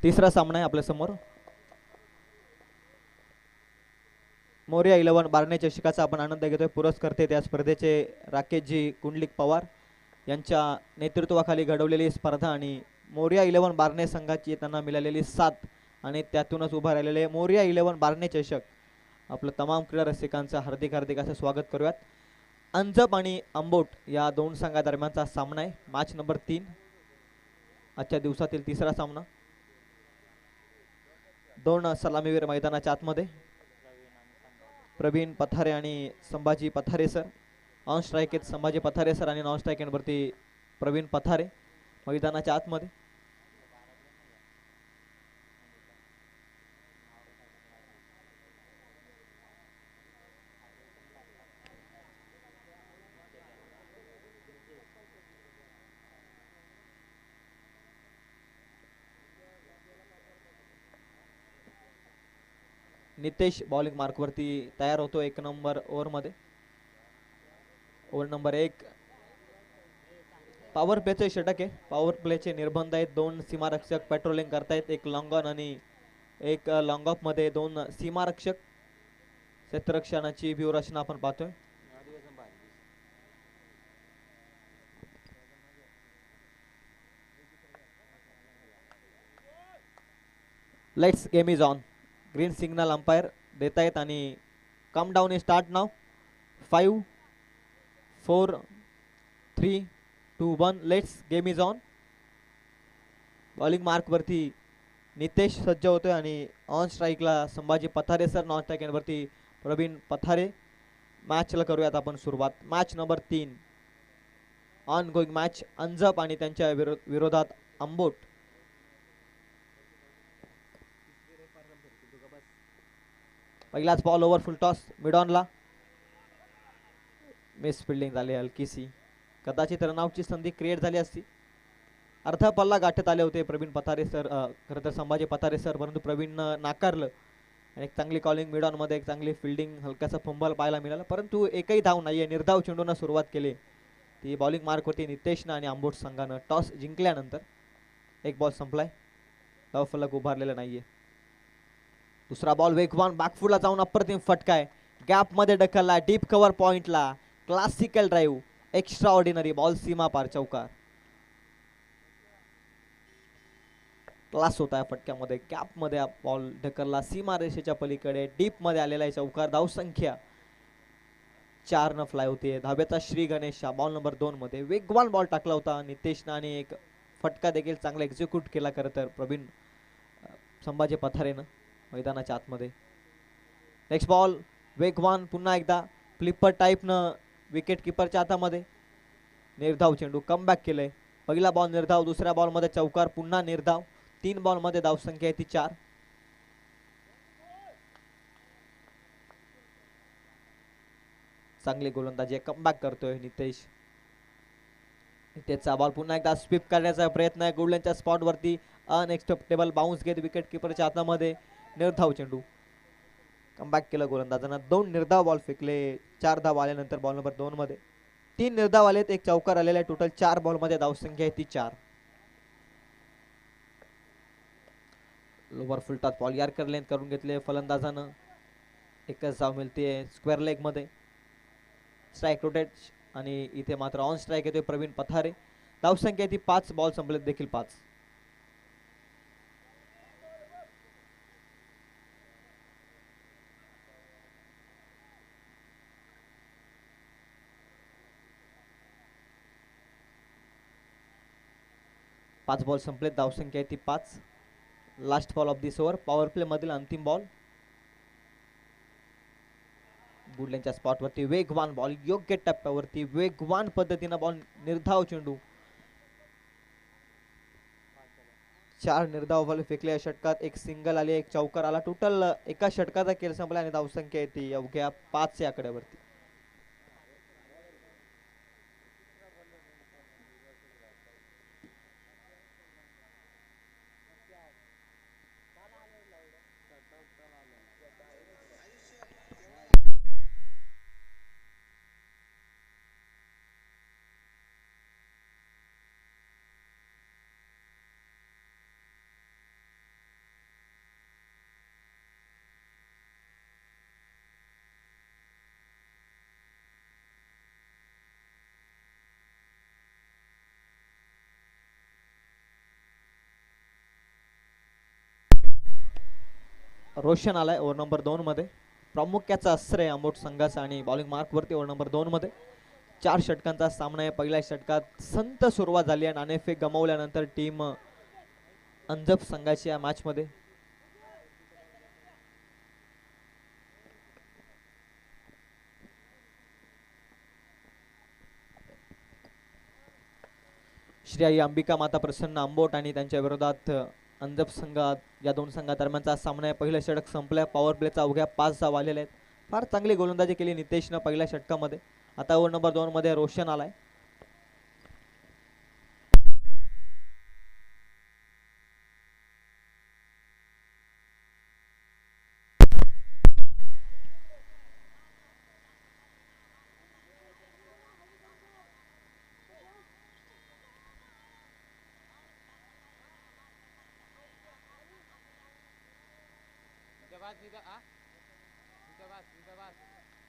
तिसरा सामना आहे आपल्या समोर. मोरया 11 बारणे चषकाचा आपण आनंद घेतोय. पुरस्कर्ते त्या स्पर्धेचे राकेशजी कुंडलिक पवार यांच्या नेतृत्वाखाली घडवलेली स्पर्धा आणि मोरया 11 बारणे संघाची त्यांना मिळालेली साथ आणि त्यातूनच उभा राहिलेले मोरया 11 बारणे चषक. आपलं तमाम क्रीडा रसिकांचं हार्दिक हार्दिक असं स्वागत करूयात. अंजप आणि अंबोट या दोन संघादरम्यानचा सामना आहे. मॅच नंबर 3 आजच्या दिवसातील तिसरा सामना. दोन सलामीवीर मैदानाच्या आतमध्ये. प्रवीण पथारे आणि Sambhaji Pathare sir. On strike आहेत संभाजी पथारे सर आणि नॉन स्ट्राईक वरती प्रवीण पथारे मैदानाच्या आतमध्ये. नितेश बॉलिंग मार्क वरती तयार होतो 1 नंबर ओव्हर मध्ये. ओव्हर नंबर 1 पॉवर प्लेचे षटक आहे. पॉवर प्लेचे निर्बंध आहेत. दोन सीमारक्षक पेट्रोलिंग करतायत. एक लॉंग ऑन आणि एक लॉंग ऑफ मध्ये दोन सीमारक्षक. क्षेत्ररक्षणाची व्यूहरचना आपण पाहतोय. Let's game is on. Green signal umpire देतायत आणि countdown is start now. 5 4 3 2 1 let's game is on. Bowling mark वरती नितेश सज्ज होतोय आणि ऑन स्ट्राईकला Sambhaji Pathare sir. Non strike वरती प्रवीण पथारे. मॅचला करूयात आपण सुरुवात. Match number 3 ongoing match. Anjap आणि त्यांच्या विरोधात अंबोट. पहिलाच ball over full toss mid ऑनला. मिस फिल्डिंग झाली हलकीसी. कदाचित रनआउटची संधी क्रिएट झाली असती. अर्धा पल्ला गाठत आले होते प्रवीण पथारे सर. खरं तर संभाजी पथारे सर परंतु प्रवीणनं नाकारलं. एक चांगली कॉलिंग मिड ऑन मध्ये एक चांगली फिल्डिंग हलक्याचा फंबल पाहायला मिळाला परंतु एकही धाव नाहीये. निर्धाव चेंडूनं सुरुवात केली ती बॉलिंग मार्क होती नितेशनं आणि आंबोट संघानं. टॉस जिंकल्यानंतर एक बॉल संपलाय. धाव फलक उभारलेला नाहीये. दुसरा बॉल वेगवान बॅकफुटला जाऊन अप्रतिम फटकाय. गॅप मध्ये ढकलला. डीप कव्हर पॉइंटला. Classical drive. Extraordinary ball. सीमा पार चौकार. क्लास होता फटक्यामध्ये. गॅप मध्ये बॉल ढकलला सीमा रेषेच्या पलीकडे. डीप मध्ये आलेला आहे चौकार. धाव संख्या 4 न फ्लाय होते. धाब्याचा श्री गणेश बॉल नंबर 2 मध्ये वेगवान बॉल टाकला होता नितेशनं आणि एक फटका देखील चांगला एक्झिक्यूट केला खरं तर प्रवीण संभाजी पथारेनं मैदानाच्या आतमध्ये. नेक्स्ट बॉल वेगवान पुन्हा एकदा फ्लिपर टाईपनं विकेट किपरच्या हातामध्ये. निर्धाव चेंडू. कमबॅक केलंय. पहिला बॉल निर्धाव. दुसऱ्या बॉल मध्ये चौकार. पुन्हा निर्धाव. 3 बॉल मध्ये धाव संख्या आहे ती 4. चांगली गोलंदाजी. कमबॅक करतोय नितेश. नितेशचा बॉल पुन्हा एकदा स्वीप करण्याचा प्रयत्न आहे. गुडलँडच्या स्पॉट वरती अनएक्सेप्टेबल बाउन्स घेत विकेट किपरच्या हातामध्ये. निर्धाव चेंडू. कमबॅक केलं गोलंदाजांना. 2 निर्धाव बॉल फेकले. 4 धाव आल्यानंतर बॉल नंबर 2 मध्ये 3 निर्धाव आलेत. एक चौकार आलेला आहे. टोटल 4 बॉल मध्ये धाव संख्या आहे ती 4. Lower full toss ball yorker length करून घेतले फलंदाजानं. एकच धाव मिळते स्क्वेअर लेग मध्ये. स्ट्राईक रोटेट आणि इथे मात्र ऑन स्ट्राईक येतोय प्रवीण पथारे. धाव संख्या ती 5. बॉल संपलेत देखील 5. पाच बॉल संपलेत. धाव संख्या आहे ती 5. Last ball of this over. Power play मधील अंतिम बॉल. गुडलँडच्या स्पॉट वरती वेगवान बॉल. योग्य टप्प्यावरती वेगवान पद्धतीनं बॉल. निर्धाव चेंडू. 4 निर्धाव बॉल फेकले या षटकात. एक सिंगल आली. एक चौकार आला. टोटल एका षटकाचा खेळ संपला आणि धाव संख्या आहे ती अवघ्या 5 या आकड्यावरती. रोशन आलाय ओव्हर नंबर 2 मध्ये. प्रामुख्याचा अस्त्र आहे आंबोट संघाचा आणि बॉलिंग मार्क वरती ओव्हर नंबर 2 मध्ये 4 षटकांचा सामना आहे. पहिल्या षटकात संत सुरुवात झाली आणि नाणेफेक गमावल्यानंतर टीम अंजप संघाची या मॅच मध्ये श्री आई अंबिका माता प्रसन्न आंबोट आणि त्यांच्या विरोधात अंजप संघात या दोन संघादरम्यानचा सामना आहे. पहिलं षटक संपलंय. पॉवर प्लेचा अवघ्या 5 धावा आलेल्या आहेत. फार चांगली गोलंदाजी केली नितेशनं पहिल्या षटकामध्ये. आता ओव्हर नंबर 2 मध्ये रोशन आलाय.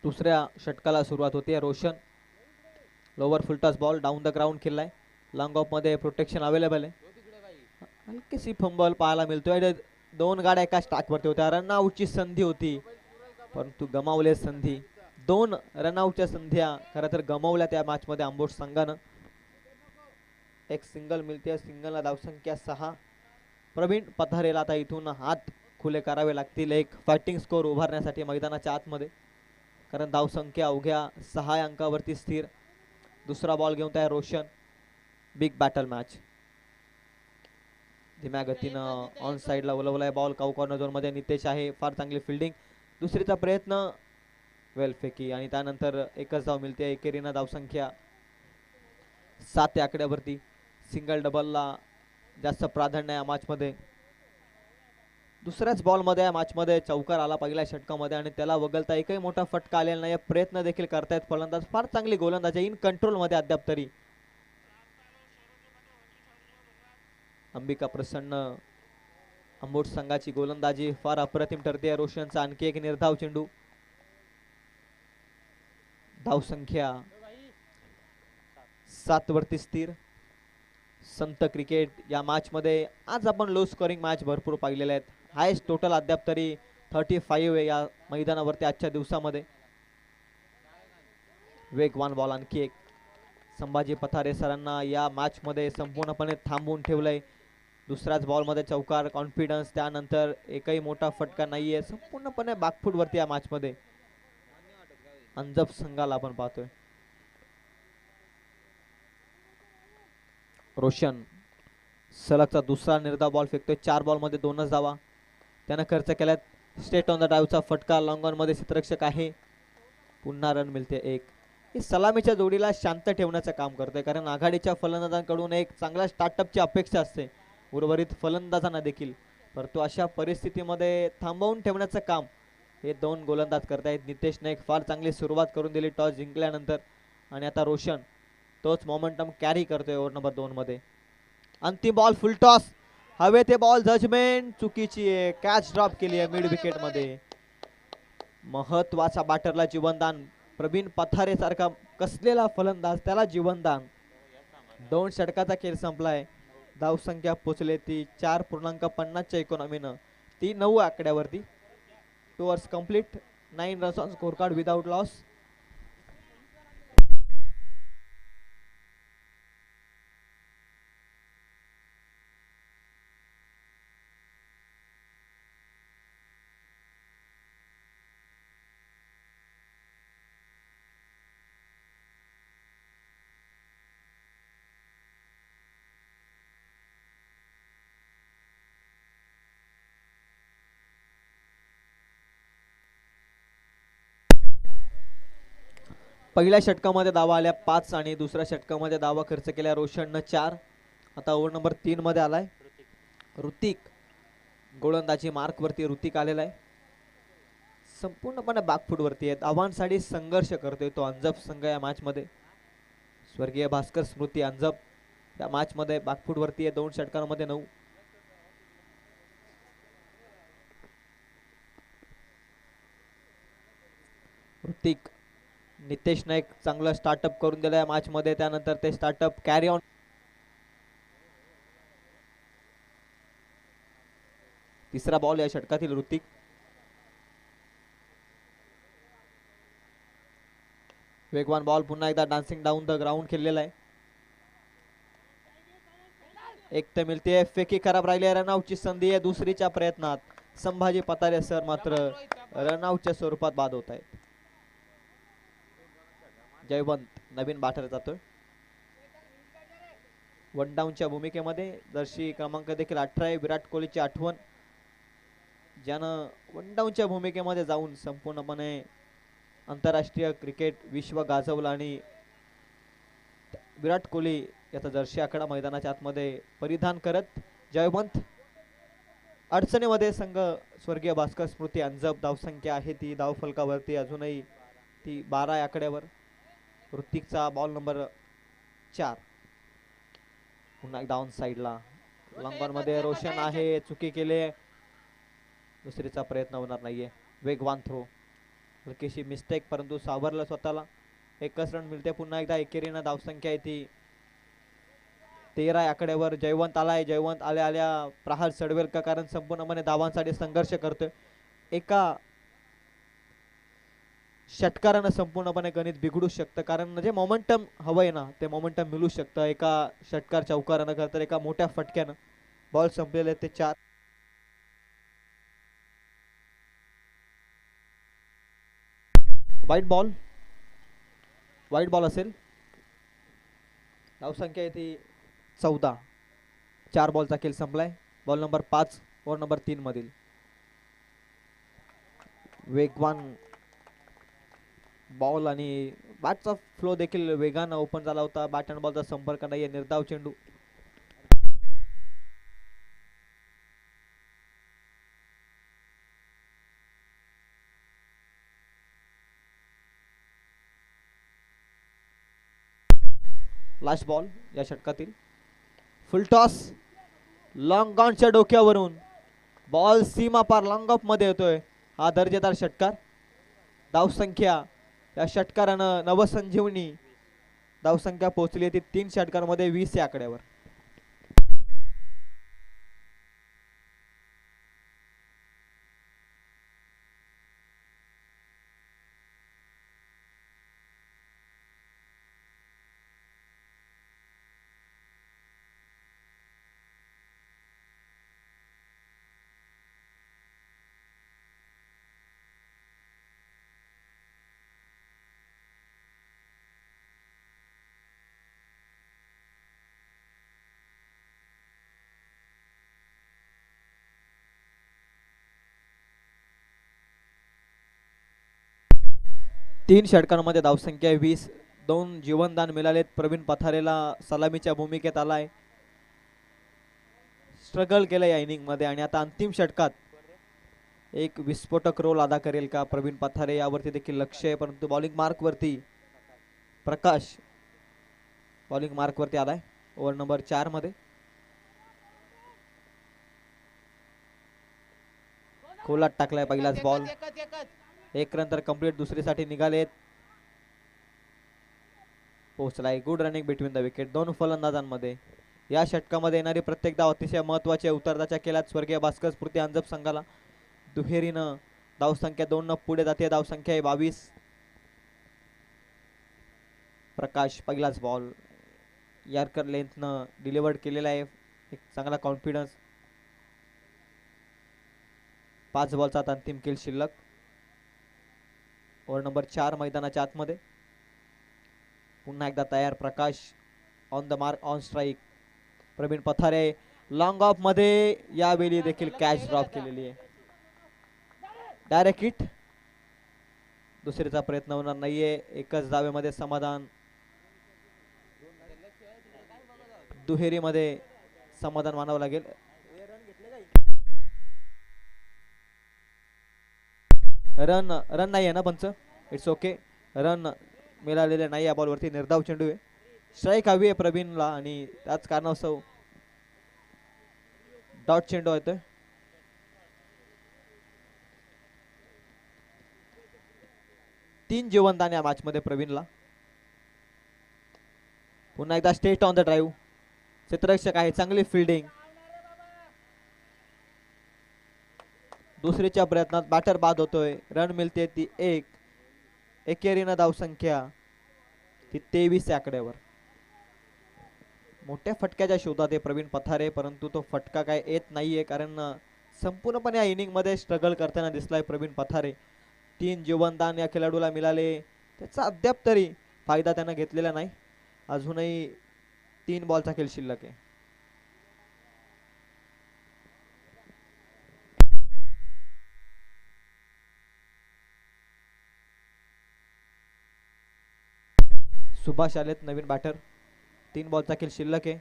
दुसऱ्या षटकाला सुरुवात होते. Roshan lower full toss ball down the ground खेळलाय. लॉंग ऑफ मध्ये प्रोटेक्शन अवेलेबल आहे. हलकीशी फंबल पाहायला मिळतोय. 2 गाड्या एका स्टाक वरती होत्या. रनआउटची संधी होती परंतु गमावले संधी. 2 रनआउटच्या संध्या खरं तर गमावल्या त्या मॅच मध्ये आंबोट संघानं. एक सिंगल मिळते. सिंगलला धावसंख्या 6. प्रवीण पथारेला आता इथून हात खुले करावे लागतील एक फायटिंग स्कोर उभारण्यासाठी मैदानाच्या आतमध्ये, कारण धावसंख्या अवघ्या 6 अंकावरती स्थिर. दुसरा बॉल घेऊन तयार रोशन. Big battle match. धीम्या गतीनं ऑन साइडला उलवलाय बॉल. काऊ कॉर्नर झोन मध्ये नितेश आहे. फार चांगली फिल्डिंग. दुसरीचा प्रयत्न वेल फेकी आणि त्यानंतर एकच धाव मिळते. एकेरीनं धावसंख्या 7 या आकड्यावरती. सिंगल डबलला जास्त प्राधान्य या मॅच मध्ये. दुसऱ्याच बॉल मध्ये या मॅच मध्ये चौकार आला पहिल्या षटकामध्ये आणि त्याला वगळता एकही मोठा फटका आलेला नाही. प्रयत्न देखील करतायत फलंदाज. फार चांगली गोलंदाजी इन कंट्रोल मध्ये अद्याप तरी. अंबिका प्रसन्न आंबोट संघाची गोलंदाजी फार अप्रतिम ठरते. रोशनचा आणखी एक निर्धाव चेंडू. धावसंख्या 7 वरती स्थिर. संत क्रिकेट या मॅच मध्ये आज आपण लो स्कोरिंग मॅच भरपूर पाहिलेल्या आहेत. हायस्ट टोटल अद्याप तरी 35 आहे या मैदानावरती आजच्या दिवसामध्ये. वेगवान बॉल आणखी एक. संभाजी पथारे सरांना या मॅच मध्ये संपूर्णपणे थांबवून ठेवलंय. दुसऱ्याच बॉल मध्ये चौकार. कॉन्फिडन्स. त्यानंतर एकही मोठा फटका नाहीये. संपूर्णपणे बॅकफूट वरती या मॅच मध्ये अंजप संघाला आपण पाहतोय. रोशन सलगचा दुसरा निर्धाव बॉल फेकतोय. 4 बॉल मध्ये 2च धावा त्यानं खर्च केल्यात. स्टेट ऑन द ड्राईव्हचा फटका. लॉंग ऑन मध्ये क्षेत्ररक्षक आहे. पुन्हा रन मिळते 1. हे सलामीच्या जोडीला शांत ठेवण्याचं काम करतोय, कारण आघाडीच्या फलंदाजांकडून एक चांगला स्टार्टअपची अपेक्षा असते उर्वरित फलंदाजांना देखील, परंतु अशा परिस्थितीमध्ये थांबवून ठेवण्याचं काम हे 2 गोलंदाज करतायत. नितेशने एक फार चांगली सुरुवात करून दिली टॉस जिंकल्यानंतर आणि आता रोशन तोच मोमेंटम कॅरी करतोय ओव्हर नंबर 2 मध्ये. अंतिम बॉल फुल टॉस. हवे ते बॉल. जजमेंट चुकीची आहे. कॅच ड्रॉप केली आहे मिड विकेट मध्ये. महत्वाचा बॅटरला जीवनदान. प्रवीण पथारे सारखा कसलेला फलंदाज त्याला जीवनदान. 2 षटकाचा खेळ संपलाय. धावसंख्या पोचले ती 4.50 च्या इकॉनॉमीनं. ती 9 आकड्यावरती. 2 overs complete. 9 runs on score card without loss. पहिल्या षटकामध्ये धावा आल्या 5 आणि दुसऱ्या षटकामध्ये धावा खर्च केल्या रोशननं 4. आता ओव्हर नंबर 3 मध्ये आलाय ऋतिक. गोलंदाजी मार्क वरती ऋतिक आलेला आहे. संपूर्णपणे बॅकफूट वरती आहे. धावांसाठी संघर्ष करतोय तो अंजप संघ या मॅच मध्ये. स्वर्गीय भास्कर स्मृती अंजप या मॅच मध्ये बॅकफूट वरती आहे. 2 षटकांमध्ये 9. ऋतिक. नितेशने एक चांगलं स्टार्टअप करून दिलं या मॅच मध्ये. त्यानंतर ते स्टार्टअप कॅरी ऑन. तिसरा बॉल या षटकातील ऋतिक. वेगवान बॉल पुन्हा एकदा डान्सिंग डाऊन द ग्राउंड खेळलेला आहे. एक तर मिळते फेकी खराब राहिली. रनआउटची संधी आहे दुसरीच्या प्रयत्नात. संभाजी पतारे सर मात्र रनआउटच्या स्वरूपात बाद होत आहेत. जयवंत नवीन बाटर जातोय. वन डाऊनच्या भूमिकेमध्ये जर्सी क्रमांक देखील 18 आहे. विराट कोहलीची आठवण ज्यानं वन डाऊनच्या भूमिकेमध्ये जाऊन संपूर्णपणे आंतरराष्ट्रीय क्रिकेट विश्व गाजवला आणि विराट कोहली याचा जर्सी आकडा मैदानाच्या आतमध्ये परिधान करत जयवंत अडचणीमध्ये संघ स्वर्गीय भास्कर स्मृती अंजप धावसंख्या आहे ती धावफलकावरती अजूनही ती 12 या आकड्यावर. ऋतिकचा बॉल नंबर 4 पुन्हा एकदा ऑन साइडला लॉंग मध्ये रोशन आहे. चुकी केले. दुसरीचा प्रयत्न होणार नाहीये. वेगवान थ्रो हलकीशी मिस्टेक परंतु सावरलं स्वतःला. एकच रन मिळते पुन्हा एकदा. एकेरीनं धावसंख्या आहे ती 13 आकड्यावर. जयवंत आलाय. जयवंत आल्या आल्या प्रहार चढवेल का कारण संपूर्णपणे धावांसाठी संघर्ष करतोय. एका षटकारानं संपूर्णपणे गणित बिघडू शकतं कारण जे मोमेंटम हवंय ना ते मोमेंटम मिळू शकतं एका षटकार चौकारानं कर तर एका मोठ्या फटक्यानं. बॉल संपलेले ते 4. वाईट बॉल असेल. धावसंख्या आहे ती 14. 4 बॉलचा खेळ संपलाय. बॉल नंबर 5 ओव्हर नंबर 3 मधील. वेगवान बॉल आणि बॅटचा फ्लो देखील वेगानं ओपन झाला होता. बॅट अँड बॉलचा संपर्क नाहीये. निर्धाव चेंडू. लास्ट बॉल या षटकातील. फुल टॉस लॉंग ऑनच्या डोक्यावरून बॉल सीमा पार लॉंग ऑफ मध्ये येतोय. हा दर्जेदार षटकार. धावसंख्या या षटकारानं नवसंजीवनी धावसंख्या पोहोचली ती 3 षटकांमध्ये 20 या आकड्यावर. तीन षटकांमध्ये धावसंख्या 20. 2 जीवनदान मिळालेत. प्रवीण पथारेला सलामीच्या भूमिकेत आलाय. स्ट्रगल केलं या इनिंग मध्ये आणि आता अंतिम षटकात एक विस्फोटक रोल अदा करेल का प्रवीण पथारे यावरती देखील लक्ष आहे. परंतु बॉलिंग मार्क वरती प्रकाश बॉलिंग मार्क वरती आलाय ओव्हर नंबर 4 मध्ये. खोलात टाकलाय पहिलाच बॉल. 1 रन तर कंप्लीट. दुसरीसाठी निघालेत. पोहोचलाय. Good running between the wicket. 2 फलंदाजांमध्ये या षटकामध्ये येणारी प्रत्येक धाव अतिशय महत्वाची आहे. उतरताच्या केल्यात स्वर्गीय भास्कर स्फूर्ती अंजप संघाला. दुहेरीनं धावसंख्या 2 न पुढे जाते. धावसंख्या आहे 22. प्रकाश पहिलाच बॉल यार्कर लेंथनं डिलिव्हर्ड केलेला आहे. एक चांगला कॉन्फिडन्स. 5 बॉलचा अंतिम खेळ शिल्लक. ओव्हर नंबर 4 मैदानाच्या आतमध्ये. पुन्हा एकदा तयार Prakash. On the mark on strike. Pravin Pathare long off मध्ये यावेळी देखील कॅच ड्रॉप केलेली आहे. Direct hit. दुसरीचा प्रयत्न होणार नाहीये. एकच धावेमध्ये समाधान. दुहेरीमध्ये समाधान मानावं लागेल. रन नाही आहे ना पंच. It's okay. रन मिळालेले नाही या बॉलवरती. निर्धाव चेंडू आहे. स्ट्राईक हवी आहे प्रवीणला आणि त्याच कारणास्तव डॉट चेंडू येतोय. तीन जीवनदान या मॅच मध्ये प्रवीणला. पुन्हा एकदा स्टेट ऑन द ड्राईव्ह. क्षेत्ररक्षक आहे. चांगली फिल्डिंग. दुसरीच्या प्रयत्नात बॅटर बाद होतोय. रन मिळते ती 1. एकेरीनं धावसंख्या ती 23 आकड्यावर. मोठ्या फटक्याच्या शोधात आहे प्रवीण पथारे, परंतु तो फटका काय येत नाहीये, कारण संपूर्णपणे या इनिंग मध्ये स्ट्रगल करताना दिसलाय प्रवीण पथारे. 3 जीवनदान या खेळाडूला मिळाले, त्याचा अद्याप तरी फायदा त्यानं घेतलेला नाही. अजूनही 3 बॉलचा खेळ शिल्लक आहे. सुभाष आलेत नवीन बॅटर. 3 बॉलचा खेळ शिल्लक आहे.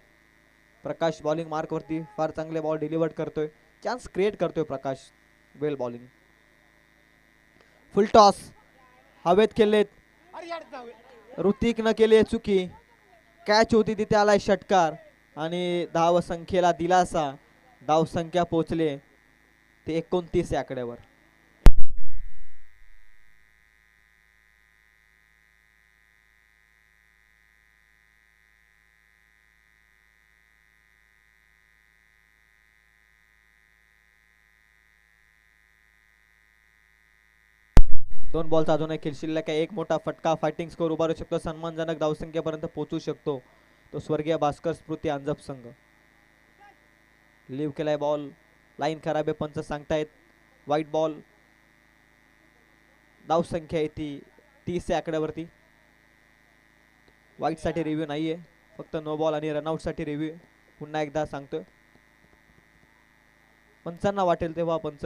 प्रकाश बॉलिंग मार्क वरती फार चांगले बॉल डिलिव्हर करतोय, चान्स क्रिएट करतोय प्रकाश. वेल बॉलिंग. फुल टॉस हवेत खेळलेत, ऋतिक न केली चुकी. कॅच होती तिथे आलाय षटकार आणि धाव संख्येला दिलासा. धाव संख्या पोहोचले ते 29 आकड्यावर. दोन बॉलचा अजून एक खेळ शिल्लक आहे. एक मोठा फटका फायटिंग स्कोर उभारू शकतो, सन्मानजनक धावसंख्येपर्यंत पोहोचू शकतो तो स्वर्गीय भास्कर स्मृती अंजप संघ. लिव्ह केलाय बॉल, लाईन खराब आहे, पंच सांगतायत वाईट बॉल. धावसंख्या आहे ती 30 आकड्यावरती. वाईट साठी रिव्ह्यू नाहीये, फक्त नो बॉल आणि रनआउट साठी रिव्ह्यू. पुन्हा एकदा सांगतोय, पंचांना वाटेल तेव्हा पंच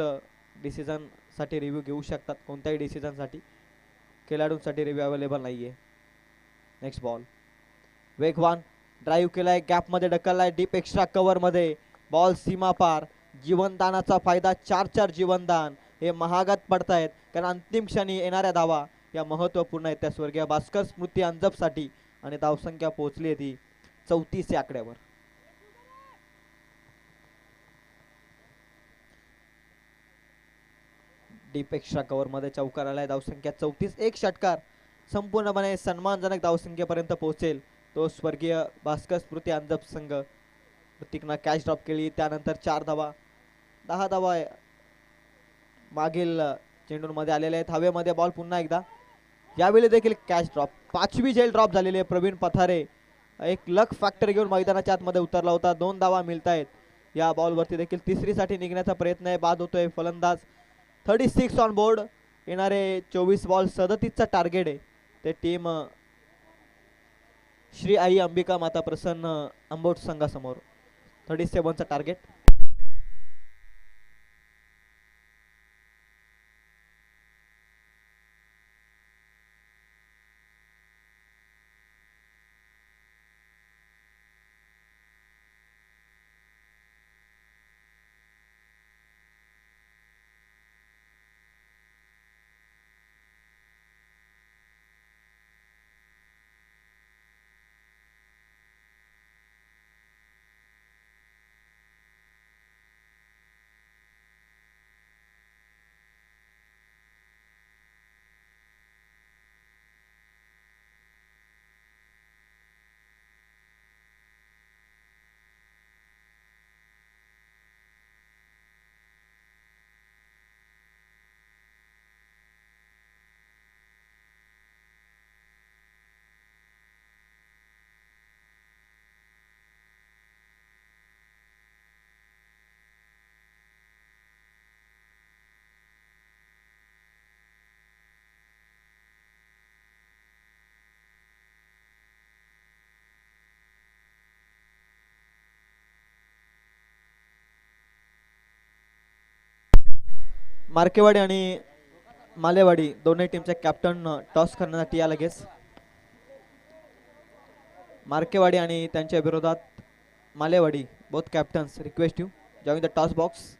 डिसिजन साठी रिव्ह्यू घेऊ शकतात. कोणत्याही डिसिजन साठी खेळाडूंसाठी रिव्ह्यू अवेलेबल नाहीये. नेक्स्ट बॉल वेगवान ड्राईव्ह केलाय, गॅप मध्ये ढकललाय, डीप एक्स्ट्रा कव्हर मध्ये बॉल सीमा पार. जीवनदानाचा फायदा, 4 जीवनदान हे महागात पडतायत, कारण अंतिम क्षणी येणाऱ्या धावा या महत्वपूर्ण आहेत त्या स्वर्गीय भास्कर स्मृती अंजप साठी. आणि धावसंख्या पोहोचली आहे ती 34 आकड्यावर. डीप एक्स्ट्रा कव्हर मध्ये चौकार आलाय, धावसंख्या 34. एक षटकार संपूर्णपणे सन्मानजनक धावसंख्येपर्यंत पोहोचेल तो स्वर्गीय भास्कर स्मृती अंजप संघ. ऋतिकनं कॅच ड्रॉप केली, त्यानंतर 4 धावा, 10 धावा मागील चेंडूंमध्ये आलेले आहेत. हवेमध्ये बॉल पुन्हा एकदा, यावेळी देखील कॅच ड्रॉप. 5वी झेल ड्रॉप झालेली आहे. प्रवीण पथारे एक लक फॅक्टर घेऊन मैदानाच्या आतमध्ये उतरला होता. 2 धावा मिळत आहेत या बॉलवरती देखील. तिसरी साठी निघण्याचा प्रयत्न आहे, बाद होतोय फलंदाज. 36 ऑन बोर्ड. येणारे 24 बॉल 37चा टार्गेट आहे ते टीम श्री आई अंबिका माता प्रसन्न अंबोट संघासमोर. 37चा टार्गेट. मार्केवाडी आणि मालेवाडी दोन्ही टीमचे कॅप्टन टॉस करण्यासाठी या लगेच. मार्केवाडी आणि त्यांच्या विरोधात Malewadi both captains request you join the toss box.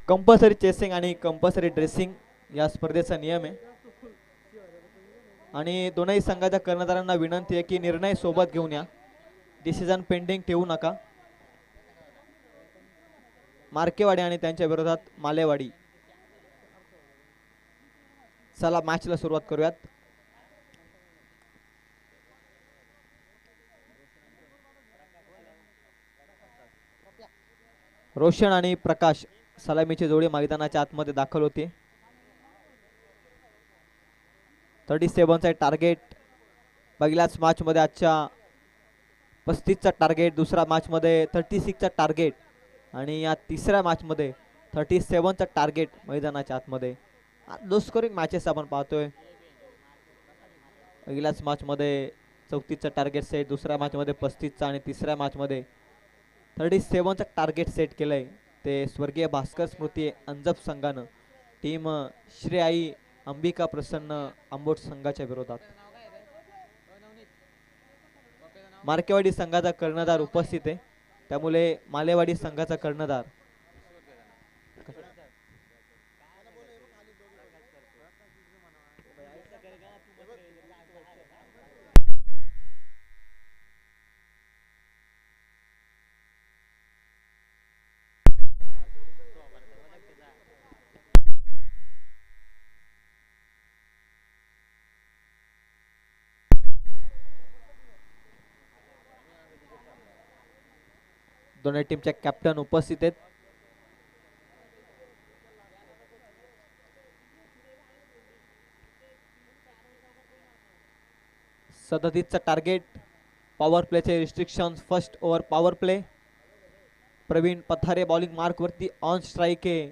Compulsory chasing आणि कंपल्सरी ड्रेसिंग या स्पर्धेचा नियम आहे आणि दोनही संघाच्या कर्णधारांना विनंती आहे की निर्णय सोबत घेऊन या, डिसिजन पेंडिंग ठेवू नका. मार्केवाडी आणि त्यांच्या विरोधात मालेवाडी. चला मॅचला सुरुवात करूयात. रोशन आणि प्रकाश सलामीची जोडी मैदानाच्या आतमध्ये दाखल होते. 37चा टार्गेट पहिल्याच मॅच मध्ये, आजच्या 35चा टार्गेट, दुसऱ्या मॅच मध्ये 36चा टार्गेट आणि या तिसऱ्या मॅच मध्ये 37चा टार्गेट मैदानाच्या आतमध्ये. लो स्कोरिंग मॅचेस आपण पाहतोय. पहिल्याच मॅच मध्ये 34चा टार्गेट सेट, दुसऱ्या मॅच मध्ये 35चा आणि तिसऱ्या मॅच मध्ये 37चा टार्गेट सेट केलंय ते स्वर्गीय भास्कर स्मृती अंजप संघानं टीम श्री आई अंबिका प्रसन्न आंबोट संघाच्या विरोधात. मार्केवाडी संघाचा कर्णधार उपस्थित आहे, त्यामुळे मालेवाडी संघाचा कर्णधार दोन्ही टीमचे कॅप्टन उपस्थित आहेत. सदतीसचा टार्गेट, पॉवर प्लेचे restriction, first over power play. Pravin Pathare bowling mark वरती, ऑन स्ट्राइक आहे.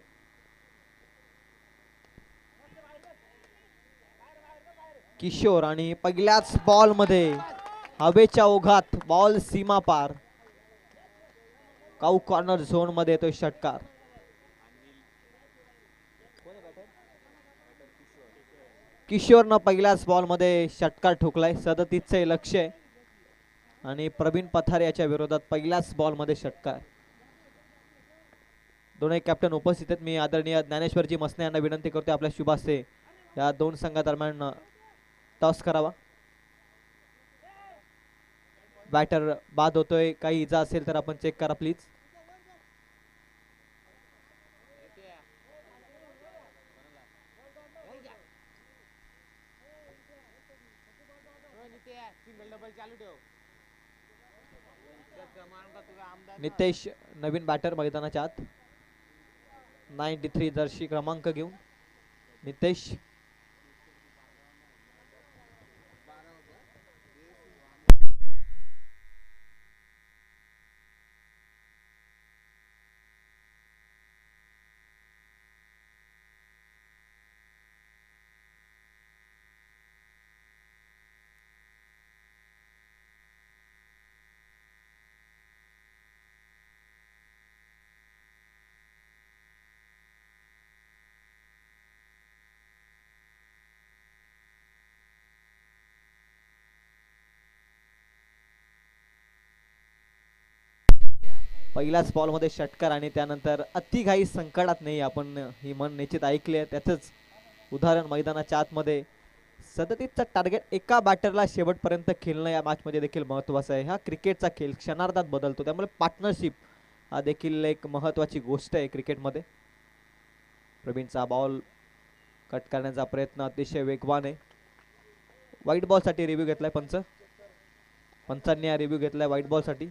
किशोर आणि पहिल्याच बॉल मध्ये हवेच्या ओघात बॉल सीमा पार, काऊ कॉर्नर झोन मध्ये येतोय षटकार. किशोरनं पहिल्याच बॉल मध्ये षटकार ठोकलाय. 37चे लक्ष आहे आणि प्रवीण पथारे याच्या विरोधात पहिल्याच बॉल मध्ये षटकार. दोन्ही कॅप्टन उपस्थित आहेत. मी आदरणीय ज्ञानेश्वरजी मसने यांना विनंती करतो आपल्या शुभास्ते या दोन संघादरम्यान टॉस करावा. बॅटर बाद होतोय, काही इजा असेल तर आपण चेक करा प्लीज. नितेश नवीन बॅटर मैदानाच्या आत, 93 जर्सी क्रमांक घेऊन नितेश. पहिल्याच बॉल मध्ये षटकार आणि त्यानंतर अतिघाई संकटात नाही, आपण ही मन निश्चित ऐकले. त्याचंच उदाहरण मैदानाच्या आतमध्ये 37चा टार्गेट, एका बॅटरला शेवटपर्यंत खेळणं या मॅच मध्ये देखील महत्वाचं आहे. हा क्रिकेटचा खेळ क्षणार्धात बदलतो, त्यामुळे पार्टनरशिप हा देखील एक महत्वाची गोष्ट आहे क्रिकेटमध्ये. प्रवीणचा बॉल कट करण्याचा प्रयत्न अतिशय वेगवान आहे. व्हाईट बॉल साठी रिव्ह्यू घेतलाय पंचांनी हा रिव्ह्यू घेतलाय व्हाईट बॉल साठी.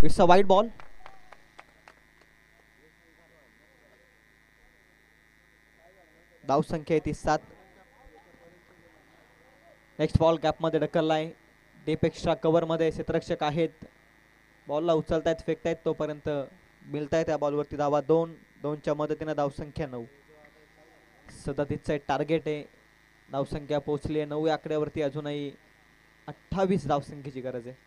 It's a wide ball. धाव संख्या आहे ती 7. नेक्स्ट बॉल गॅपमध्ये ढकललाय. डीप एक्स्ट्रा कव्हरमध्ये क्षेत्ररक्षक आहेत. बॉलला उचलतायत फेकतायत तोपर्यंत मिळतायत त्या बॉलवरती धावा 2. 2च्या मदतीने धावसंख्या 9. 37चं टार्गेट आहे. धावसंख्या पोहोचली आहे 9 आकड्यावरती. अजूनही 28 धावसंख्येची गरज आहे.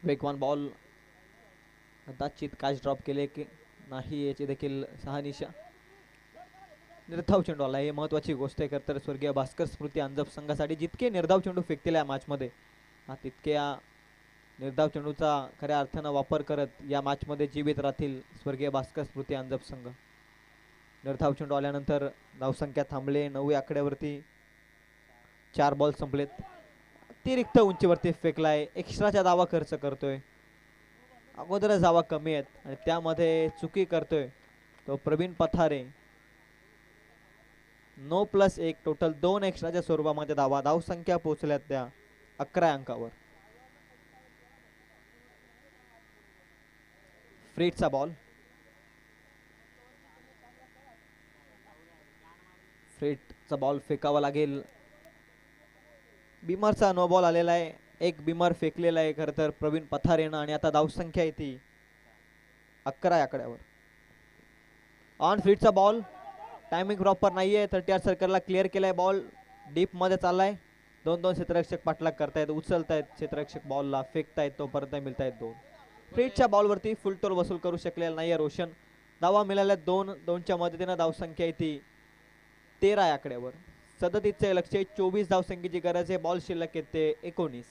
वेगवान बॉल कदाचित काच ड्रॉप केले की नाही याची देखील शहानिशा. निर्धाव चेंडू आला. ही महत्वाची गोष्ट आहे तर स्वर्गीय भास्कर स्मृती अंजप संघासाठी. जितके निर्धाव चेंडू फेकतील या मॅचमध्ये तितक्या निर्धाव चेंडूचा खऱ्या अर्थानं वापर करत या मॅचमध्ये जीवित राहतील स्वर्गीय भास्कर स्मृती अंजप संघ. निर्धाव चेंडू आल्यानंतर धावसंख्या थांबले 9 आकड्यावरती. 4 बॉल संपलेत. अतिरिक्त उंचीवरती फेकलाय. एक्स्ट्राच्या धावा खर्च करतोय. अगोदरच धावा कमी आहेत आणि त्यामध्ये चुकी करतोय तो प्रवीण पथारे. 9+1 टोटल 2 एक्स्ट्राच्या स्वरूपामध्ये धावा. धावसंख्या पोहोचल्यात त्या 11 अंकावर. फ्रीटचा बॉल. फ्रीटचा बॉल फेकावा लागेल. बिमरचा नो बॉल आलेला आहे. एक बिमर फेकलेला आहे खरं तर प्रवीण पथारेनं आणि आता धावसंख्या आहे ती 11 आकड्यावर. ऑन फ्रीटचा बॉल. टायमिंग प्रॉपर नाहीये. 30 सर्कलला क्लिअर केलाय. बॉल डीप मध्ये चाललाय. 2 क्षेत्ररक्षक पाठलाग करतायत. उचलतायत क्षेत्ररक्षक बॉलला. फेकतायत तोपर्यंत मिळतायत 2. फ्रीटच्या बॉलवरती फुल टोल वसूल करू शकलेला नाहीये रोशन. धावा मिळाल्या 2. 2च्या मदतीनं धावसंख्या आहे ती 13 आकड्यावर. 37चे लक्ष्य. 24 धावसंख्येची गरज आहे. बॉल शिल्लक येते 19.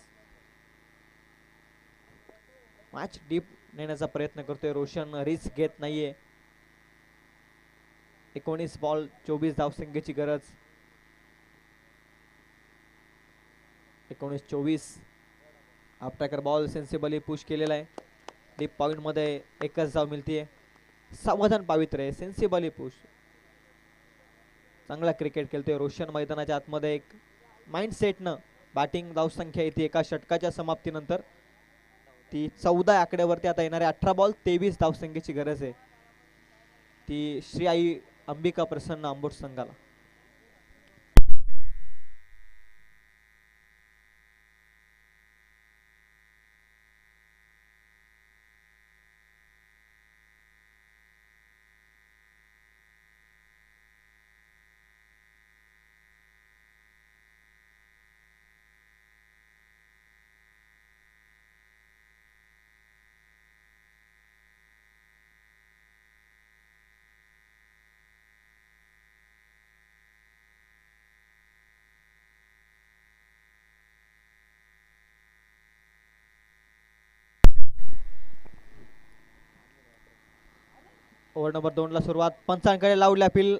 मॅच डीप नेण्याचा प्रयत्न करतोय रोशन. रिस्क घेत नाहीये. 19 बॉल 24 धावसंख्येची गरज. 19-24. आपटाकर बॉल सेन्सिबली पुश केलेला आहे. डीप पॉइंट मध्ये एकच धाव मिळतीये. समाधान पावित्र्य. Sensibly push. चांगला क्रिकेट खेळतोय रोशन मैदानाच्या आतमध्ये. एक माइंडसेटनं बॅटिंग. धावसंख्या येते एका षटकाच्या समाप्तीनंतर ती 14 आकड्यावरती. आता येणारे 18 बॉल 23 धावसंख्येची गरज आहे ती श्री आई अंबिका प्रसन्न आंबोट संघाला. ओव्हर नंबर 2 ला सुरुवात. पंचांकडे लावली अपील.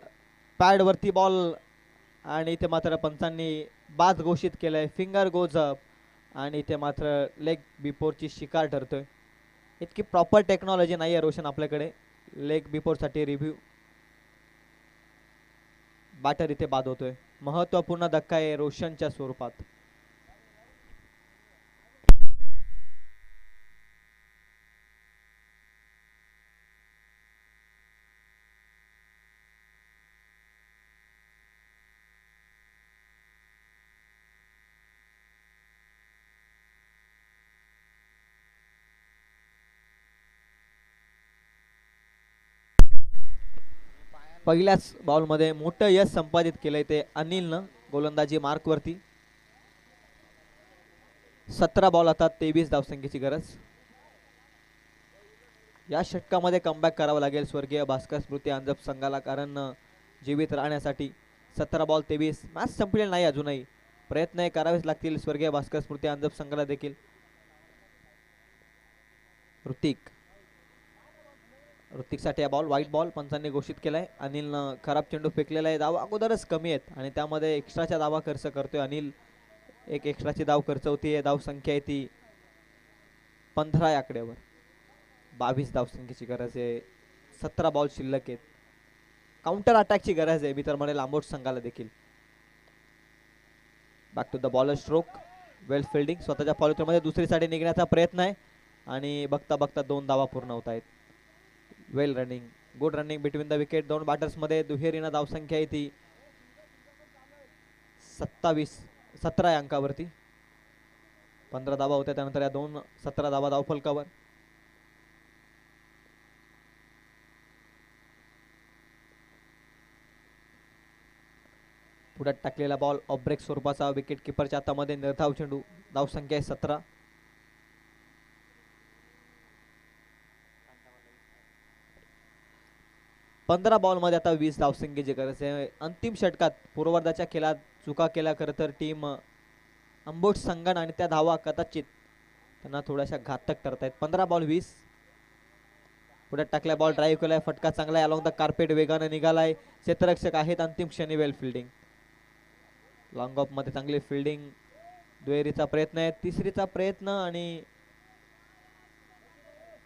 पॅड वरती बॉल आणि इथे मात्र पंचांनी बाद घोषित केलंय. फिंगर गोज अप आणि इथे मात्र लेग बिफोरची शिकार ठरतोय. इतकी प्रॉपर टेक्नॉलॉजी नाही आहे रोशन आपल्याकडे लेग बिफोर साठी. रिव्ह्यू. बॅटर इथे बाद होतोय. महत्वपूर्ण धक्का आहे रोशनच्या स्वरूपात. पहिल्याच बॉलमध्ये मोठं यश संपादित केलंय ते अनिलनं गोलंदाजी मार्क वरती. 17 बॉल आता 23 धावसंख्येची गरज. या षटकामध्ये कमबॅक करावं लागेल स्वर्गीय भास्कर स्मृती अंजप संघाला कारण जीवित राहण्यासाठी. 17 बॉल 23. मॅच संपलेली नाही अजूनही. प्रयत्न करावेच लागतील स्वर्गीय भास्कर स्मृती अंजप संघाला देखील. ऋतिकसाठी हा बॉल व्हाईट बॉल पंचांनी घोषित केलाय. अनिलनं खराब चेंडू फेकलेला आहे. धावा अगोदरच कमी आहेत आणि त्यामध्ये एक्स्ट्राच्या धावा खर्च करतोय अनिल. एक एक्स्ट्राची धाव खर्च होतीये. धाव संख्या आहे ती 15 आकड्यावर. 22 धावसंख्येची गरज आहे 17 बॉल शिल्लक आहेत. काउंटर अटॅकची गरज आहे मी तर म्हणेल आंबोट संघाला देखील. Back to the bowler stroke. Well fielding. स्वतःच्या फॉलोमध्ये दुसरी साठी निघण्याचा प्रयत्न आहे आणि बघता बघता 2 धावा पूर्ण होत आहेत. Well running. Good running between the wicket. 2 batters मध्ये दुहेरीनं धावसंख्या आहे ती 17 या अंकावरती. 15 धावा होत्या त्यानंतर या 17 धावा धावफलकावर. पुढे टाकलेला बॉल ऑफ ब्रेक स्वरूपाचा. विकेट किपरच्या हातामध्ये निर्धाव चेंडू. धावसंख्या आहे 17. पंधरा बॉल मध्ये आता 20 धावसंख्येची गरज आहे. अंतिम षटकात पूर्वार्धाच्या खेळात चुका केल्या खरं तर टीम आंबोट संघानं आणि त्या धावा कदाचित त्यांना थोड्याशा घातक ठरतायत. 15 बॉल 20. पुढे टाकल्या बॉल ड्राईव्ह केलाय. फटका चांगला आहे. अलॉंग द कार्पेट वेगाने निघालाय. क्षेत्ररक्षक आहेत अंतिम क्षणी. वेल फिल्डिंग. लॉंग ऑफ मध्ये चांगली फिल्डिंग. दुहेरीचा प्रयत्न आहे. तिसरीचा प्रयत्न आणि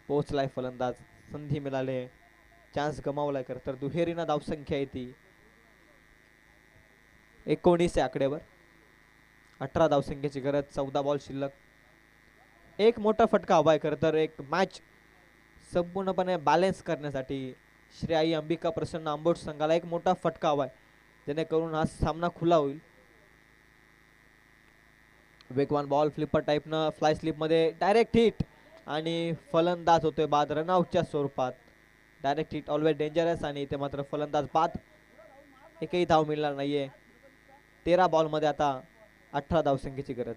पोहोचलाय फलंदाज. संधी मिळाली. चान्स गमावलाय खरं तर. दुहेरीनं धावसंख्या आहे ती 19 या आकड्यावर. 18 धावसंख्येची गरज. 14 बॉल शिल्लक. एक मोठा फटका हवाय खरं तर. एक मॅच संपूर्णपणे बॅलन्स करण्यासाठी श्री आई अंबिका प्रसन्न आंबोट संघाला एक मोठा फटका हवाय जेणेकरून हा सामना खुला होईल. वेगवान बॉल फ्लिपर टाईपनं फ्लाय स्लिप मध्ये डायरेक्ट हिट आणि फलंदाज होतोय बाद रनआउटच्या स्वरूपात. डायरेक्ट हिट ऑलवेज डेंजरस आणि इथे मात्र फलंदाज बाद. एकही धाव मिळणार नाहीये. 13 बॉल मध्ये आता 18 धावसंख्येची गरज.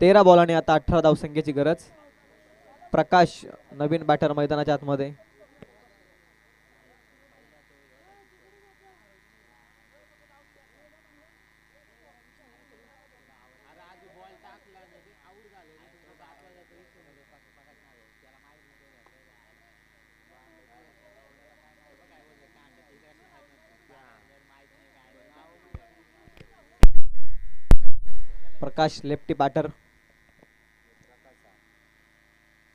तेरा बॉलाने आता 18 धावसंख्येची गरज. प्रकाश नवीन बॅटर मैदानाच्या आतमध्ये. प्रकाश लेफ्टी बॅटर.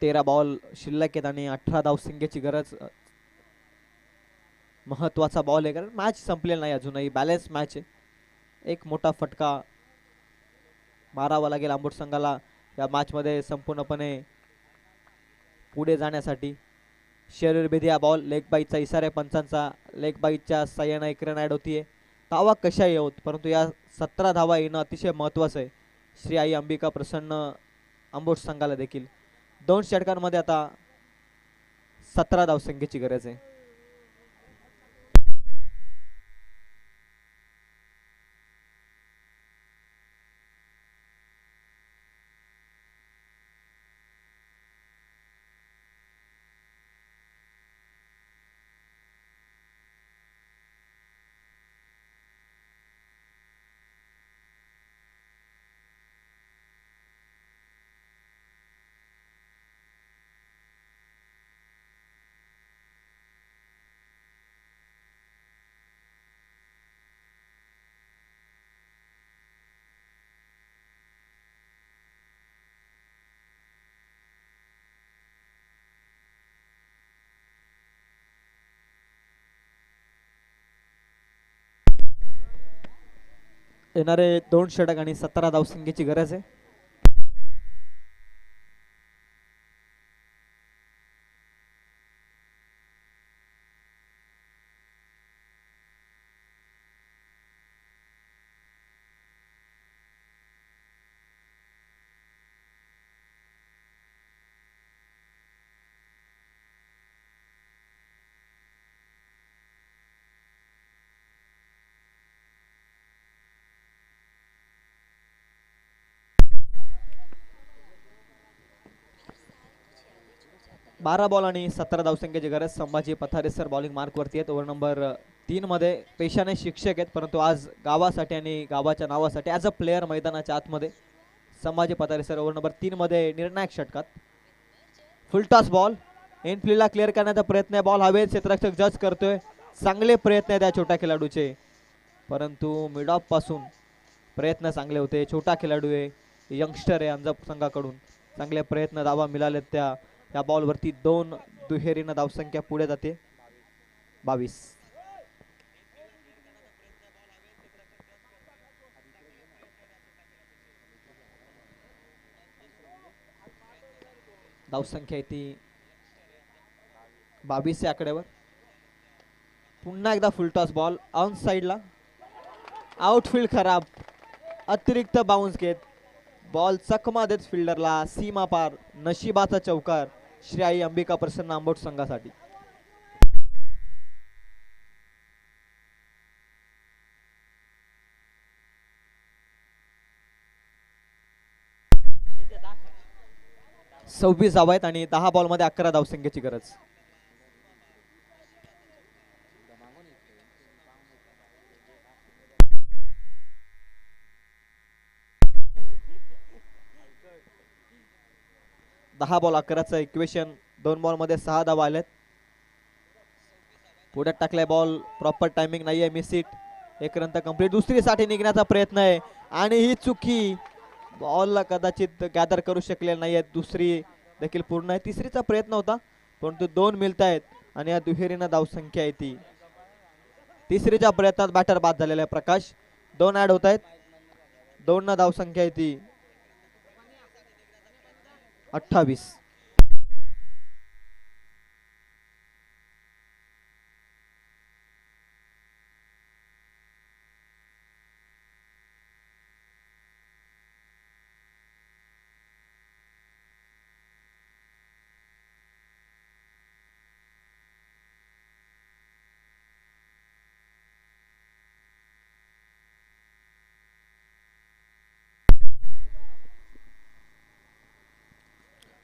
13 बॉल शिल्लक आहेत आणि 18 धावसंख्येची गरज. महत्वाचा बॉल आहे कारण मॅच संपलेला नाही अजूनही. बॅलन्स मॅच आहे. एक मोठा फटका मारावा लागेल आंबोट संघाला या मॅच मध्ये संपूर्णपणे पुढे जाण्यासाठी. शरीरभेदी हा बॉल. लेग बाईटचा इशारा आहे पंचांचा. लेग बाईटच्या साह्यानं एक रन ऍड होतीये. धावा कशाही होत परंतु या 17 धावा येणं अतिशय महत्वाचं आहे श्री आई अंबिका प्रसन्न आंबोट संघाला देखील. 2 षटकांमध्ये आता 17 धावसंख्येची गरज आहे. येणारे 2 षटक आणि 17 धावसंख्येची गरज आहे. बारा बॉल आणि 17 धावसंख्येची गरज. Sambhaji Pathare sir bowling mark वरती आहेत. ओव्हर नंबर 3 मध्ये पेशाने शिक्षक आहेत, परंतु आज गावासाठी आणि गावाच्या नावासाठी ॲज अ प्लेयर मैदानाच्या आतमध्ये संभाजी पतारे सर ओव्हर नंबर 3 मध्ये निर्णायक षटकात. फुल टॉस बॉल इनफिल्डला क्लिअर करण्याचा प्रयत्न आहे. बॉल हवेत, क्षेत्ररक्षक जज करतोय. चांगले प्रयत्न आहेत त्या छोट्या खेळाडूचे, परंतु मिड ऑफ पासून प्रयत्न चांगले होते. छोटा खेळाडू आहे, यंगस्टर आहे अंजप संघाकडून. चांगले प्रयत्न, धावा मिळालेत त्या बॉलवरती. 2 दुहेरीनं धावसंख्या पुढे जाते 22. धावसंख्या ती 22 या आकड्यावर. पुन्हा एकदा फुल टॉस बॉल ऑन साइडला. आउटफील्ड खराब, अतिरिक्त बाउन्स घेत बॉल चकमा देत फिल्डरला. सीमा पार, नशिबाचा चौकार श्री आई अंबिका प्रसन्न आंबोट संघासाठी. सव्वीस धावा आहेत आणि 10 बॉल मध्ये 11 धावसंख्येची गरज. दहा बॉल 11चं इक्वेशन. 2 बॉल मध्ये 6 धावा आल्यात. पुढे टाकलाय बॉल, प्रॉपर टायमिंग नाहीये, मिस इट. एक रन तर कंप्लीट. दुसरी साठी निघण्याचा प्रयत्न आहे आणि ही चुकी बॉलला कदाचित गॅदर करू शकले नाहीयेत. दुसरी देखील पूर्ण आहे. तिसरीचा प्रयत्न होता, परंतु 2 मिळत आहेत आणि या दुहेरीनं धावसंख्या आहे ती. तिसरीच्या प्रयत्नात बॅटर बाद झालेला आहे प्रकाश. 2 ऍड होत आहेत. 2 न धावसंख्या आहे ती 28.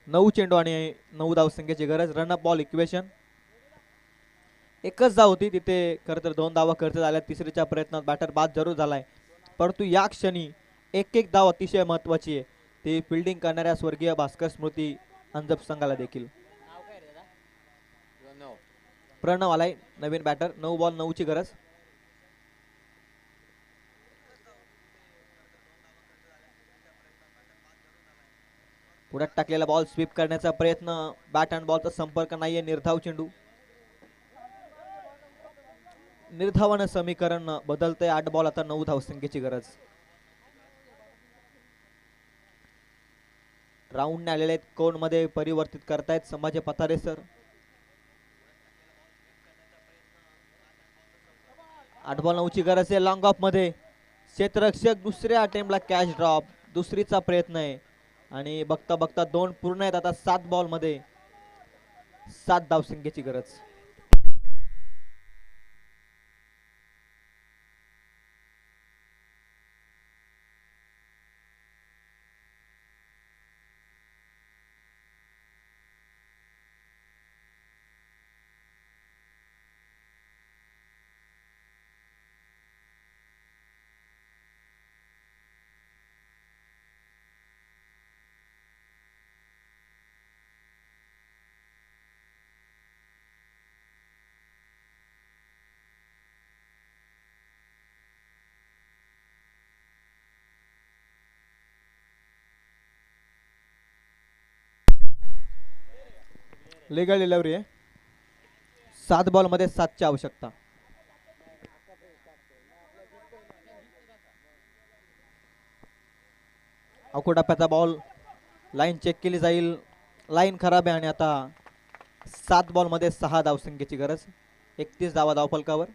नऊ चेंडू आणि 9 धावसंख्येची गरज. Run-up ball equation. एकच धाव होती तिथे. खरं तर 2 धावा खर्च झाल्या. तिसरीच्या प्रयत्नात बॅटर बाद जरूर झालाय, परंतु या क्षणी एक धाव अतिशय महत्वाची आहे. ती फिल्डिंग करणाऱ्या स्वर्गीय भास्कर स्मृती अंजप संघाला देखील. प्रणव आलाय नवीन बॅटर. 9 बॉल 9 ची गरज. पुढे टाकलेला बॉल स्वीप करण्याचा प्रयत्न. बॅट अँड बॉलचा संपर्क नाहीये. निर्धाव चेंडू. निर्धावानं समीकरण बदलतंय. 8 बॉल आता 9 धावसंख्येची गरज. राऊंड आलेले आहेत. कोण मध्ये परिवर्तित करतायत संभाजी पतारे सर. 8 बॉल 9 ची गरज आहे. लॉंग ऑफ मध्ये क्षेत्ररक्षक दुसऱ्या अटेम्प्टला कॅच ड्रॉप. दुसरीचा प्रयत्न आहे आणि बघता बघता 2 पूर्ण आहेत. आता 7 बॉल मध्ये 7 धावसंख्येची गरज. लीगल डिलिव्हरी आहे. 7 बॉल मध्ये 7 ची आवश्यकता. अकोटाप्याचा बॉल. लाईन चेक केली जाईल. लाईन खराब आहे आणि आता 7 बॉल मध्ये 6 धावसंख्येची गरज. 31 धावा धावफलकावर.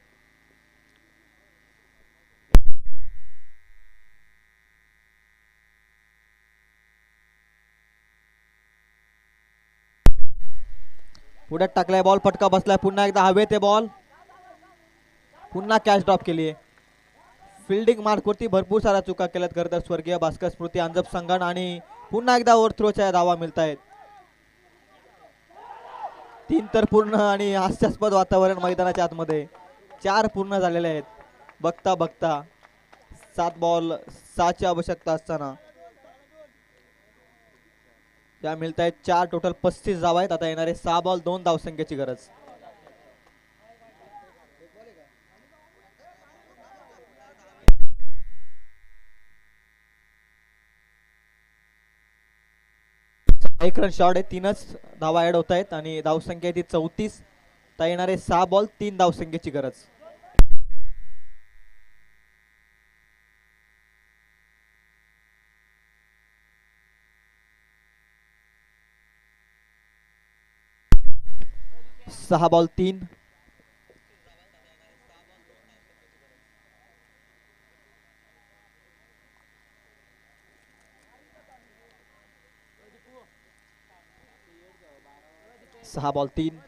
पुढे टाकलाय बॉल. फटका बसलाय. पुन्हा एकदा हवेत ते बॉल. पुन्हा कॅच ड्रॉप केली. फिल्डिंग मार्कवरती भरपूर साऱ्या चुका केल्यात खरं तर स्वर्गीय भास्कर स्मृती अंजप संघान. आणि पुन्हा एकदा ओव्हरथ्रोच्या धावा मिळत आहेत. 3 तर पूर्ण आणि हास्यास्पद वातावरण मैदानाच्या आतमध्ये. 4 पूर्ण झालेले आहेत. बघता बघता 7 बॉल 6ची आवश्यकता असताना त्या मिळत आहेत 4 टोटल 35 धावा आहेत. आता येणारे 6 बॉल 2 धावसंख्येची गरज. एक रन शॉर्ट आहे. 3च धावा ऍड होत आहेत आणि धावसंख्या ती 34. आता येणारे 6 बॉल 3 धावसंख्येची गरज. सहा बॉल 3. सहा बॉल 3.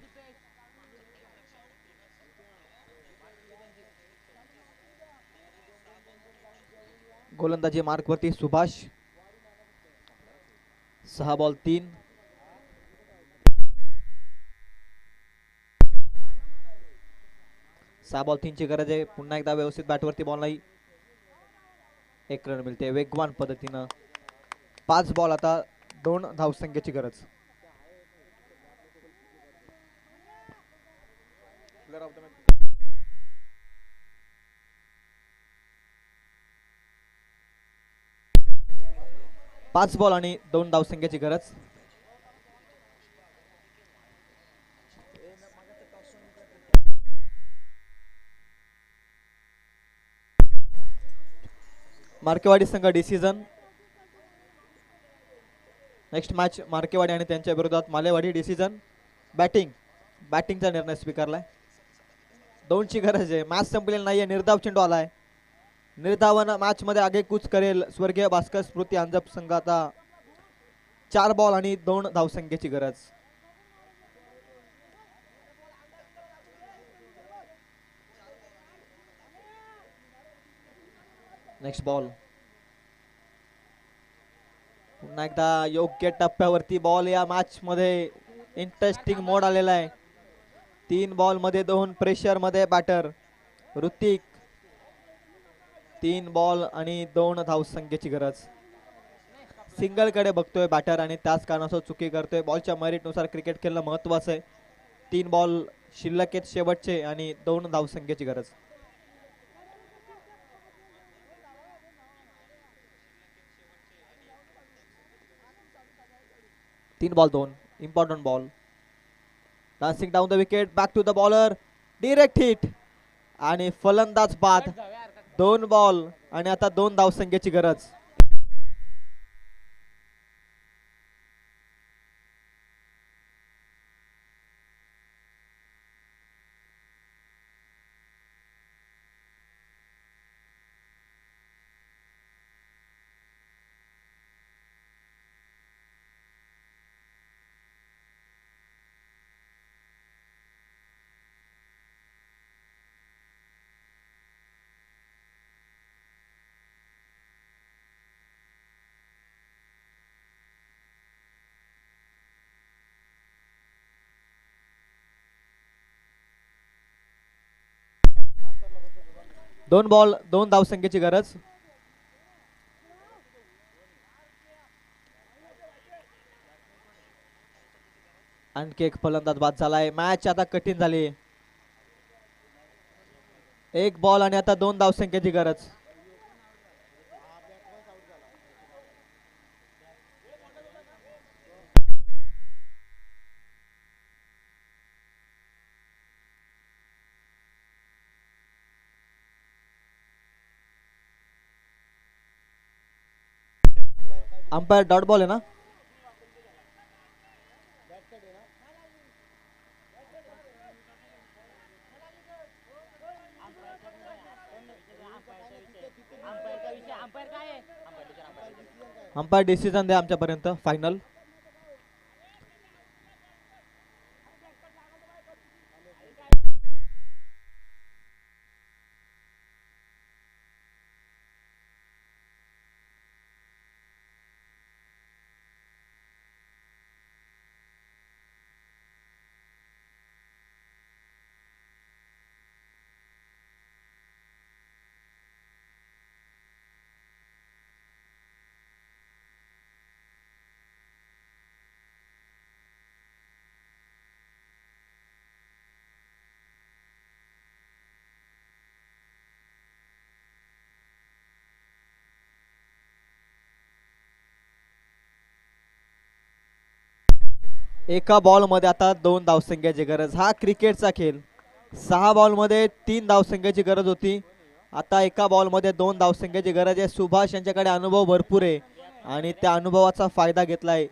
गोलंदाजी मार्क वरती सुभाष. 6 बॉल 3. सहा बॉल 3 ची गरज आहे. पुन्हा एकदा व्यवस्थित बॅटवरती बॉल नाही. 1 रन मिळते वेगवान पद्धतीनं. 5 बॉल आता 2 धावसंख्येची गरज. 5 बॉल आणि 2 धावसंख्येची गरज. मार्केवाडी संघ डिसिजन. नेक्स्ट मॅच मार्केवाडी आणि त्यांच्या विरोधात मालेवाडी. डिसिजन बॅटिंगचा निर्णय स्वीकारलाय. 2ची गरज आहे. मॅच संपलेली नाहीये. निर्धाव चेंडू आलाय. निर्धावन मॅच मध्ये आगेकूच करेल स्वर्गीय भास्कर स्मृती अंजप संघ. आता 4 बॉल आणि 2 धावसंख्येची गरज. Next ball. पुन्हा एकदा योग्य टप्प्यावरती बॉल. या मॅच मध्ये इंटरेस्टिंग मोड आलेला आहे. 3 बॉल मध्ये 2 प्रेशर मध्ये बॅटर ऋतिक. 3 बॉल आणि 2 धावसंख्येची गरज. सिंगल कडे बघतोय बॅटर आणि त्याच कारणास्तव चुकी करतोय. बॉलच्या मेरिट नुसार क्रिकेट खेळणं महत्वाचं आहे. 3 बॉल शिल्लक आहेत शेवटचे आणि 2 धावसंख्येची गरज. 3 ball 2. Important ball. Dancing down the wicket. Back to the bowler. Direct hit आणि फलंदाज बाद. 2 बॉल आणि आता 2 धावसंख्येची गरज. दोन बॉल 2 धावसंख्येची गरज. आणखी एक फलंदाज बाद झालाय. मॅच आता कठीण झाली. 1 बॉल आणि आता 2 धावसंख्येची गरज. अंपायर डॉट बॉल आहे ना. अंपायर डिसिजन द्या आमच्यापर्यंत फायनल. एका बॉलमध्ये आता 2 धावसंख्येची गरज. हा क्रिकेटचा खेळ. 6 बॉलमध्ये 3 धावसंख्येची गरज होती. आता एका बॉलमध्ये 2 धावसंख्येची गरज आहे. सुभाष यांच्याकडे अनुभव भरपूर आहे आणि त्या अनुभवाचा फायदा घेतलाय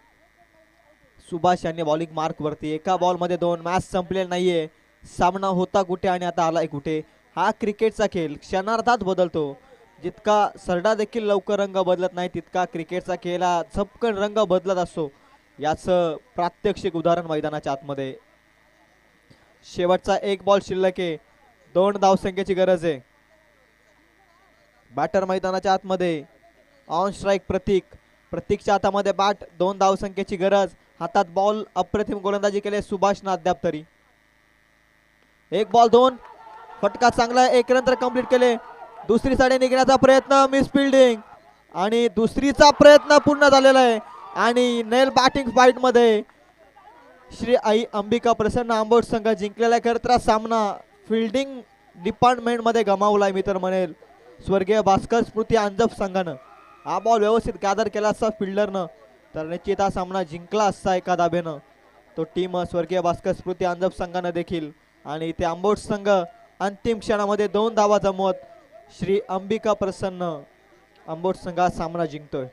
सुभाष यांनी बॉलिंग मार्क वरती. एका बॉलमध्ये 2. मॅच संपलेला नाहीये. सामना होता कुठे आणि आता आलाय कुठे. हा क्रिकेटचा खेळ क्षणार्धात बदलतो. जितका सरडा देखील लवकर रंग बदलत नाही तितका क्रिकेटचा खेळ हा झपकन रंग बदलत असतो. याचं प्रात्यक्षिक उदाहरण मैदानाच्या आतमध्ये. शेवटचा 1 बॉल शिल्लक आहे. 2 धावसंख्येची गरज आहे. बॅटर मैदानाच्या आतमध्ये. ऑन स्ट्राईक प्रतीकच्या हातामध्ये बॅट. 2 धावसंख्येची गरज. हातात बॉल. अप्रतिम गोलंदाजी केली सुभाषनं अद्याप तरी. 1 बॉल 2. फटका चांगला. 1 रन तर कंप्लीट केले. दुसरी साइड निघण्याचा प्रयत्न. मिस फिल्डिंग आणि दुसरीचा प्रयत्न पूर्ण झालेला आहे आणि नेल बॅटिंग फाईट मध्ये श्री आई अंबिका प्रसन्न आंबोट संघ जिंकलेला आहे. खरं तर सामना फिल्डिंग डिपार्टमेंट मध्ये गमावलाय मी तर म्हणेल स्वर्गीय भास्कर स्मृती अंजप संघानं. हा बॉल व्यवस्थित गॅदर केला असता फिल्डरनं तर निश्चित हा सामना जिंकला असता एका दाबेनं. तो टीम स्वर्गीय भास्कर स्मृती अंजप संघानं देखील आणि ते आंबोट संघ अंतिम क्षणामध्ये 2 धावा जमवत श्री अंबिका प्रसन्न आंबोट संघ सामना जिंकतोय.